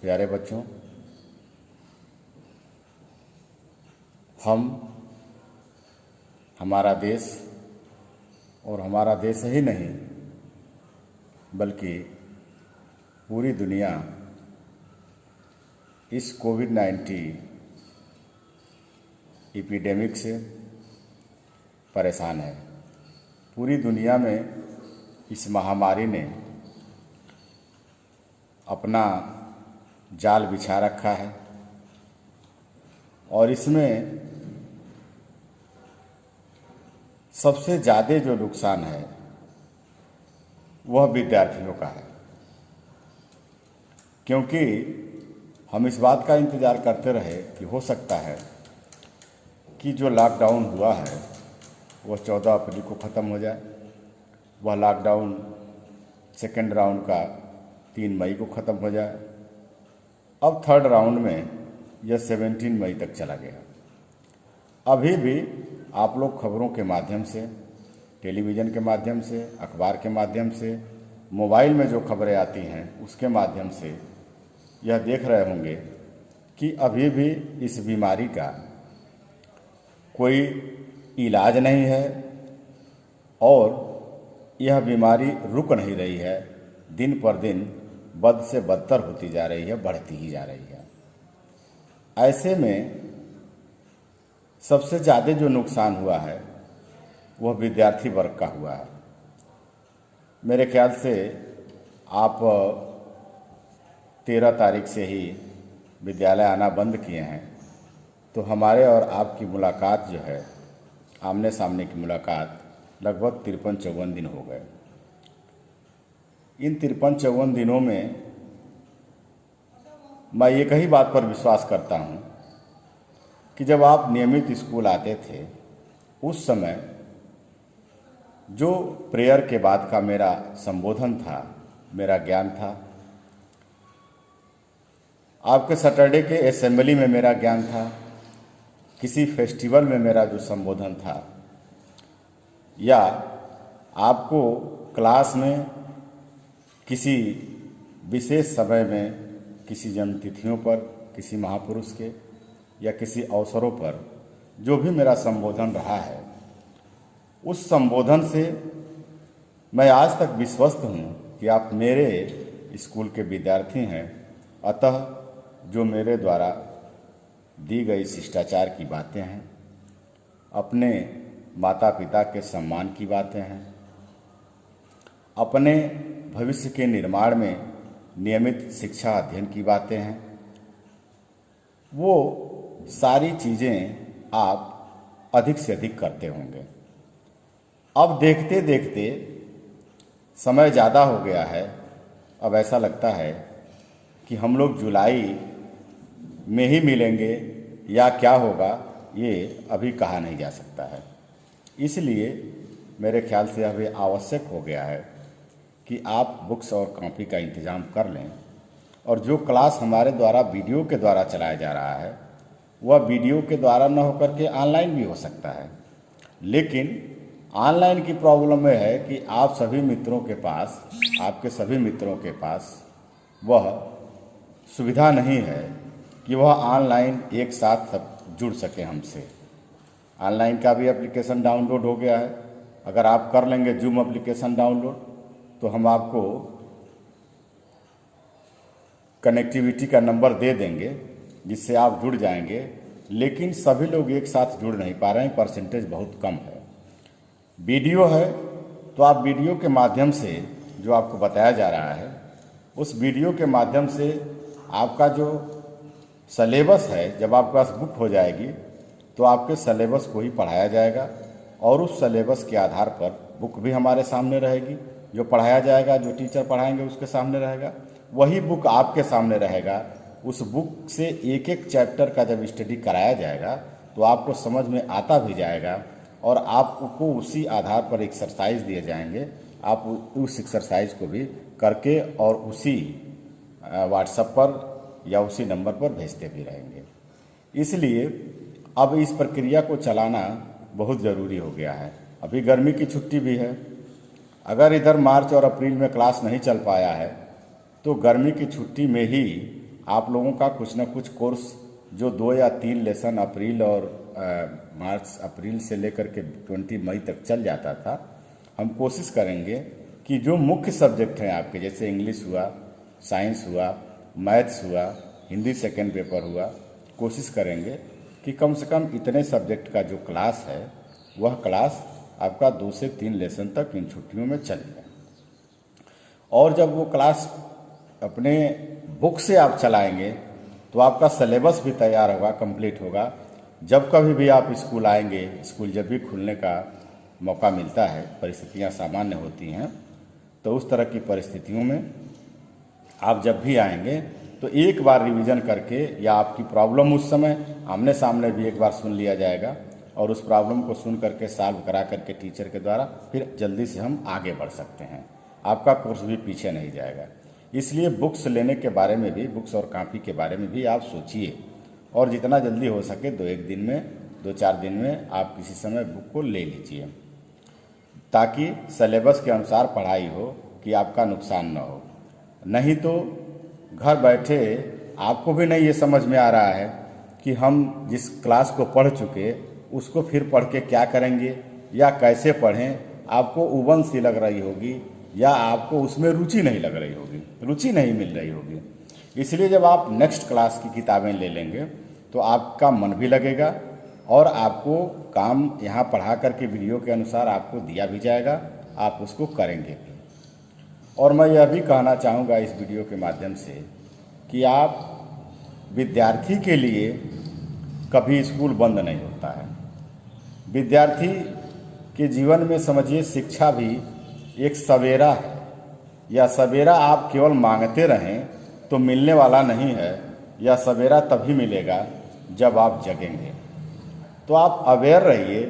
प्यारे बच्चों, हम हमारा देश और हमारा देश ही नहीं बल्कि पूरी दुनिया इस कोविड-19 एपिडेमिक से परेशान है। पूरी दुनिया में इस महामारी ने अपना जाल बिछा रखा है और इसमें सबसे ज़्यादा जो नुकसान है वह विद्यार्थियों का है, क्योंकि हम इस बात का इंतज़ार करते रहे कि हो सकता है कि जो लॉकडाउन हुआ है वह 14 अप्रैल को ख़त्म हो जाए। वह लॉकडाउन सेकेंड राउंड का 3 मई को ख़त्म हो जाए। अब थर्ड राउंड में यह 17 मई तक चला गया। अभी भी आप लोग खबरों के माध्यम से, टेलीविज़न के माध्यम से, अखबार के माध्यम से, मोबाइल में जो खबरें आती हैं उसके माध्यम से यह देख रहे होंगे कि अभी भी इस बीमारी का कोई इलाज नहीं है और यह बीमारी रुक नहीं रही है। दिन पर दिन बद से बदतर होती जा रही है, बढ़ती ही जा रही है। ऐसे में सबसे ज़्यादा जो नुकसान हुआ है वह विद्यार्थी वर्ग का हुआ है। मेरे ख्याल से आप 13 तारीख से ही विद्यालय आना बंद किए हैं, तो हमारे और आपकी मुलाकात जो है, आमने सामने की मुलाकात, लगभग 53-54 दिन हो गए। इन 53-54 दिनों में मैं एक ही बात पर विश्वास करता हूँ कि जब आप नियमित स्कूल आते थे उस समय जो प्रेयर के बाद का मेरा संबोधन था, मेरा ज्ञान था, आपके सैटरडे के असेंबली में मेरा ज्ञान था, किसी फेस्टिवल में मेरा जो संबोधन था, या आपको क्लास में किसी विशेष समय में, किसी जन्मतिथियों पर, किसी महापुरुष के या किसी अवसरों पर जो भी मेरा संबोधन रहा है, उस संबोधन से मैं आज तक विश्वस्त हूँ कि आप मेरे स्कूल के विद्यार्थी हैं। अतः जो मेरे द्वारा दी गई शिष्टाचार की बातें हैं, अपने माता पिता के सम्मान की बातें हैं, अपने भविष्य के निर्माण में नियमित शिक्षा अध्ययन की बातें हैं, वो सारी चीज़ें आप अधिक से अधिक करते होंगे। अब देखते देखते समय ज़्यादा हो गया है। अब ऐसा लगता है कि हम लोग जुलाई में ही मिलेंगे या क्या होगा, ये अभी कहा नहीं जा सकता है। इसलिए मेरे ख्याल से अभी आवश्यक हो गया है कि आप बुक्स और कॉपी का इंतज़ाम कर लें, और जो क्लास हमारे द्वारा वीडियो के द्वारा चलाया जा रहा है वह वीडियो के द्वारा न होकर के ऑनलाइन भी हो सकता है। लेकिन ऑनलाइन की प्रॉब्लम यह है कि आप सभी मित्रों के पास, आपके सभी मित्रों के पास वह सुविधा नहीं है कि वह ऑनलाइन एक साथ सब जुड़ सके हमसे। ऑनलाइन का भी एप्लीकेशन डाउनलोड हो गया है। अगर आप कर लेंगे जूम एप्लीकेशन डाउनलोड तो हम आपको कनेक्टिविटी का नंबर दे देंगे जिससे आप जुड़ जाएंगे। लेकिन सभी लोग एक साथ जुड़ नहीं पा रहे हैं, परसेंटेज बहुत कम है। वीडियो है तो आप वीडियो के माध्यम से जो आपको बताया जा रहा है उस वीडियो के माध्यम से आपका जो सलेबस है, जब आपके पास बुक हो जाएगी तो आपके सलेबस को ही पढ़ाया जाएगा और उस सलेबस के आधार पर बुक भी हमारे सामने रहेगी। जो पढ़ाया जाएगा, जो टीचर पढ़ाएंगे उसके सामने रहेगा, वही बुक आपके सामने रहेगा। उस बुक से एक एक चैप्टर का जब स्टडी कराया जाएगा तो आपको समझ में आता भी जाएगा और आपको उसी आधार पर एक्सरसाइज दिए जाएंगे। आप उस एक्सरसाइज को भी करके और उसी व्हाट्सएप पर या उसी नंबर पर भेजते भी रहेंगे। इसलिए अब इस प्रक्रिया को चलाना बहुत ज़रूरी हो गया है। अभी गर्मी की छुट्टी भी है। अगर इधर मार्च और अप्रैल में क्लास नहीं चल पाया है तो गर्मी की छुट्टी में ही आप लोगों का कुछ ना कुछ कोर्स जो 2 या 3 लेसन अप्रैल और अप्रैल से लेकर के 20 मई तक चल जाता था, हम कोशिश करेंगे कि जो मुख्य सब्जेक्ट हैं आपके, जैसे इंग्लिश हुआ, साइंस हुआ, मैथ्स हुआ, हिंदी सेकेंड पेपर हुआ, कोशिश करेंगे कि कम से कम इतने सब्जेक्ट का जो क्लास है वह क्लास आपका 2 से 3 लेसन तक इन छुट्टियों में चलेगा। और जब वो क्लास अपने बुक से आप चलाएंगे तो आपका सिलेबस भी तैयार होगा, कंप्लीट होगा। जब कभी भी आप स्कूल आएंगे, स्कूल जब भी खुलने का मौका मिलता है, परिस्थितियां सामान्य होती हैं, तो उस तरह की परिस्थितियों में आप जब भी आएंगे तो एक बार रिवीजन करके या आपकी प्रॉब्लम उस समय आमने सामने भी एक बार सुन लिया जाएगा और उस प्रॉब्लम को सुन करके सॉल्व करा करके टीचर के द्वारा फिर जल्दी से हम आगे बढ़ सकते हैं। आपका कोर्स भी पीछे नहीं जाएगा। इसलिए बुक्स लेने के बारे में भी, बुक्स और कॉपी के बारे में भी आप सोचिए और जितना जल्दी हो सके 2-1 दिन में, 2-4 दिन में आप किसी समय बुक को ले लीजिए, ताकि सिलेबस के अनुसार पढ़ाई हो कि आपका नुकसान न हो। नहीं तो घर बैठे आपको भी नहीं ये समझ में आ रहा है कि हम जिस क्लास को पढ़ चुके उसको फिर पढ़ के क्या करेंगे या कैसे पढ़ें। आपको उबन सी लग रही होगी या आपको उसमें रुचि नहीं लग रही होगी, रुचि नहीं मिल रही होगी। इसलिए जब आप नेक्स्ट क्लास की किताबें ले लेंगे तो आपका मन भी लगेगा और आपको काम यहाँ पढ़ा करके वीडियो के अनुसार आपको दिया भी जाएगा, आप उसको करेंगे भी। और मैं यह भी कहना चाहूँगा इस वीडियो के माध्यम से कि आप विद्यार्थी के लिए कभी स्कूल बंद नहीं होता है। विद्यार्थी के जीवन में समझिए शिक्षा भी एक सवेरा है, या सवेरा आप केवल मांगते रहें तो मिलने वाला नहीं है, या सवेरा तभी मिलेगा जब आप जगेंगे। तो आप अवेयर रहिए,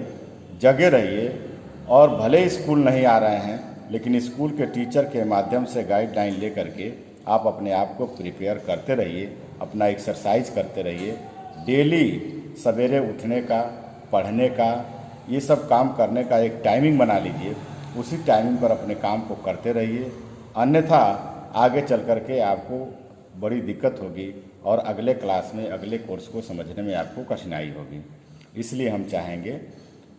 जगे रहिए और भले स्कूल नहीं आ रहे हैं लेकिन स्कूल के टीचर के माध्यम से गाइडलाइन ले करके आप अपने आप को प्रिपेयर करते रहिए, अपना एक्सरसाइज करते रहिए। डेली सवेरे उठने का, पढ़ने का, ये सब काम करने का एक टाइमिंग बना लीजिए, उसी टाइमिंग पर अपने काम को करते रहिए। अन्यथा आगे चल कर के आपको बड़ी दिक्कत होगी और अगले क्लास में, अगले कोर्स को समझने में आपको कठिनाई होगी। इसलिए हम चाहेंगे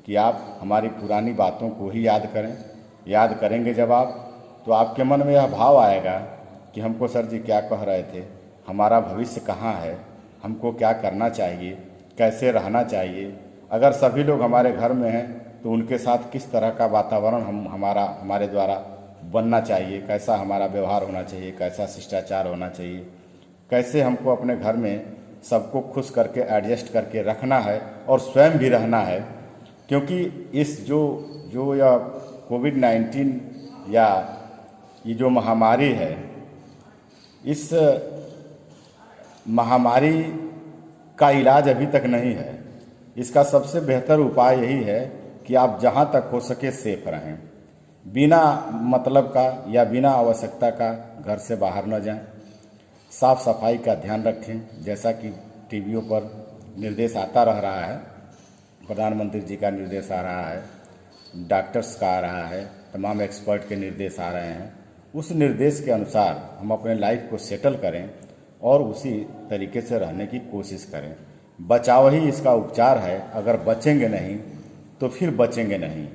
कि आप हमारी पुरानी बातों को ही याद करें। याद करेंगे जब आप, तो आपके मन में यह भाव आएगा कि हमको सर जी क्या कह रहे थे, हमारा भविष्य कहाँ है, हमको क्या करना चाहिए, कैसे रहना चाहिए। अगर सभी लोग हमारे घर में हैं तो उनके साथ किस तरह का वातावरण हमारे द्वारा बनना चाहिए, कैसा हमारा व्यवहार होना चाहिए, कैसा शिष्टाचार होना चाहिए, कैसे हमको अपने घर में सबको खुश करके एडजस्ट करके रखना है और स्वयं भी रहना है। क्योंकि इस जो यह कोविड-19 या ये जो महामारी है, इस महामारी का इलाज अभी तक नहीं है। इसका सबसे बेहतर उपाय यही है कि आप जहाँ तक हो सके सेफ रहें, बिना मतलब का या बिना आवश्यकता का घर से बाहर न जाएं। साफ सफाई का ध्यान रखें, जैसा कि टीवियों पर निर्देश आता रह रहा है, प्रधानमंत्री जी का निर्देश आ रहा है, डॉक्टर्स का आ रहा है, तमाम एक्सपर्ट के निर्देश आ रहे हैं। उस निर्देश के अनुसार हम अपने लाइफ को सेटल करें और उसी तरीके से रहने की कोशिश करें। बचाव ही इसका उपचार है। अगर बचेंगे नहीं तो फिर बचेंगे नहीं,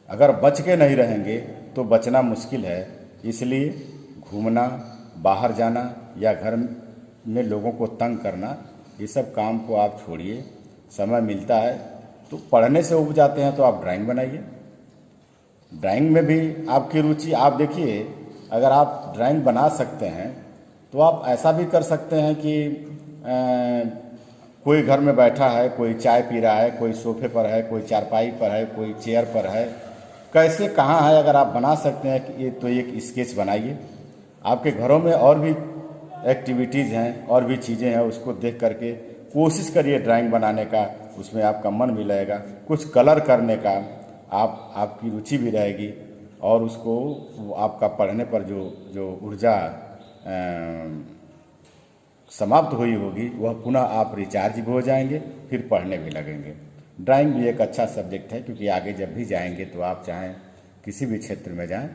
अगर बच के नहीं रहेंगे तो बचना मुश्किल है। इसलिए घूमना, बाहर जाना या घर में लोगों को तंग करना, ये सब काम को आप छोड़िए। समय मिलता है तो पढ़ने से उब जाते हैं तो आप ड्राइंग बनाइए। ड्राइंग में भी आपकी रुचि, आप देखिए, अगर आप ड्राइंग बना सकते हैं तो आप ऐसा भी कर सकते हैं कि कोई घर में बैठा है, कोई चाय पी रहा है, कोई सोफे पर है, कोई चारपाई पर है, कोई चेयर पर है, कैसे कहाँ है, अगर आप बना सकते हैं कि ये तो एक स्केच बनाइए। आपके घरों में और भी एक्टिविटीज़ हैं और भी चीज़ें हैं, उसको देख करके कोशिश करिए ड्राइंग बनाने का, उसमें आपका मन भी लगेगा। कुछ कलर करने का आपकी रुचि भी रहेगी और उसको आपका पढ़ने पर जो ऊर्जा समाप्त हुई होगी वह पुनः आप रिचार्ज भी हो जाएंगे, फिर पढ़ने भी लगेंगे। ड्राइंग भी एक अच्छा सब्जेक्ट है, क्योंकि आगे जब भी जाएंगे तो आप चाहें किसी भी क्षेत्र में जाएं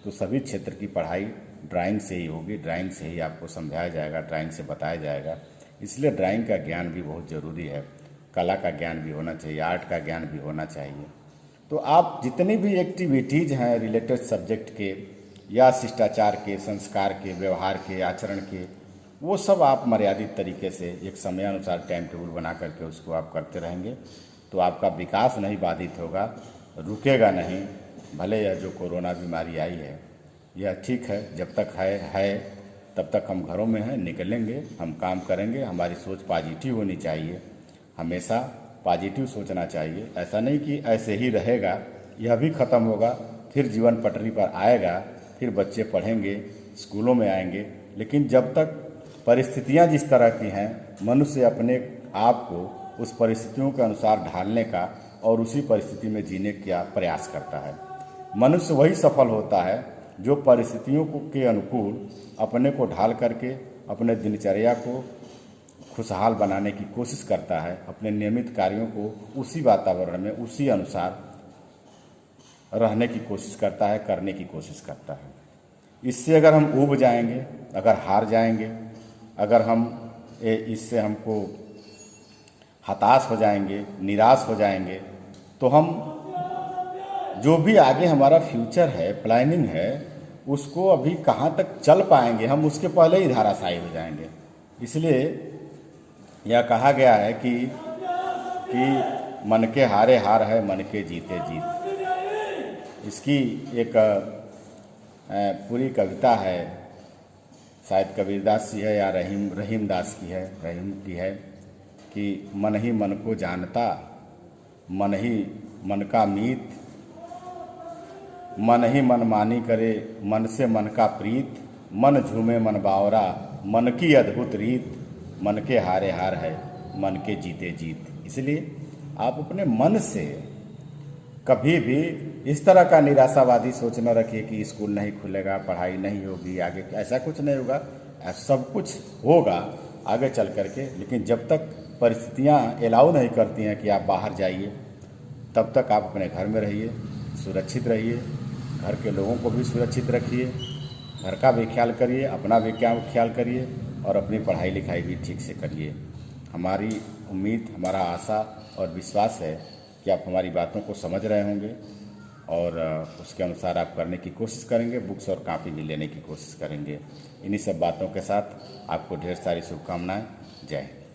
तो सभी क्षेत्र की पढ़ाई ड्राइंग से ही होगी, ड्राइंग से ही आपको समझाया जाएगा, ड्राइंग से बताया जाएगा। इसलिए ड्राइंग का ज्ञान भी बहुत ज़रूरी है, कला का ज्ञान भी होना चाहिए, आर्ट का ज्ञान भी होना चाहिए। तो आप जितनी भी एक्टिविटीज़ हैं रिलेटेड सब्जेक्ट के या शिष्टाचार के, संस्कार के, व्यवहार के, आचरण के, वो सब आप मर्यादित तरीके से एक समयानुसार टाइम टेबल बना करके उसको आप करते रहेंगे तो आपका विकास नहीं बाधित होगा, रुकेगा नहीं। भले यह जो कोरोना बीमारी आई है यह ठीक है, जब तक है तब तक हम घरों में हैं, निकलेंगे, हम काम करेंगे, हमारी सोच पॉजिटिव होनी चाहिए, हमेशा पॉजिटिव सोचना चाहिए। ऐसा नहीं कि ऐसे ही रहेगा, यह भी ख़त्म होगा, फिर जीवन पटरी पर आएगा, फिर बच्चे पढ़ेंगे, स्कूलों में आएंगे। लेकिन जब तक परिस्थितियां जिस तरह की हैं, मनुष्य अपने आप को उस परिस्थितियों के अनुसार ढालने का और उसी परिस्थिति में जीने का प्रयास करता है। मनुष्य वही सफल होता है जो परिस्थितियों के अनुकूल अपने को ढाल करके अपने दिनचर्या को खुशहाल बनाने की कोशिश करता है, अपने नियमित कार्यों को उसी वातावरण में उसी अनुसार रहने की कोशिश करता है, करने की कोशिश करता है। इससे अगर हम ऊब जाएंगे, अगर हार जाएंगे, अगर हम इससे हमको हताश हो जाएंगे, निराश हो जाएंगे, तो हम जो भी आगे हमारा फ्यूचर है, प्लानिंग है, उसको अभी कहाँ तक चल पाएंगे, हम उसके पहले ही धराशायी हो जाएंगे। इसलिए यह कहा गया है कि मन के हारे हार है, मन के जीते जीत। इसकी एक पूरी कविता है, शायद कबीरदास जी है या रहीम दास की है, रहीम की है कि मन ही मन को जानता, मन ही मन का मीत, मन ही मन मानी करे, मन से मन का प्रीत, मन झूमे मन बावरा, मन की अद्भुत रीत, मन के हारे हार है, मन के जीते जीत। इसलिए आप अपने मन से कभी भी इस तरह का निराशावादी सोच न रखिए कि स्कूल नहीं खुलेगा, पढ़ाई नहीं होगी, आगे ऐसा कुछ नहीं होगा। सब कुछ होगा आगे चल करके, लेकिन जब तक परिस्थितियां अलाउ नहीं करती हैं कि आप बाहर जाइए, तब तक आप अपने घर में रहिए, सुरक्षित रहिए, घर के लोगों को भी सुरक्षित रखिए, घर का भी ख्याल करिए, अपना भी ख्याल करिए और अपनी पढ़ाई लिखाई भी ठीक से करिए। हमारी उम्मीद, हमारा आशा और विश्वास है कि आप हमारी बातों को समझ रहे होंगे और उसके अनुसार आप करने की कोशिश करेंगे, बुक्स और कॉपी भी लेने की कोशिश करेंगे। इन्हीं सब बातों के साथ आपको ढेर सारी शुभकामनाएं। जय हिंद।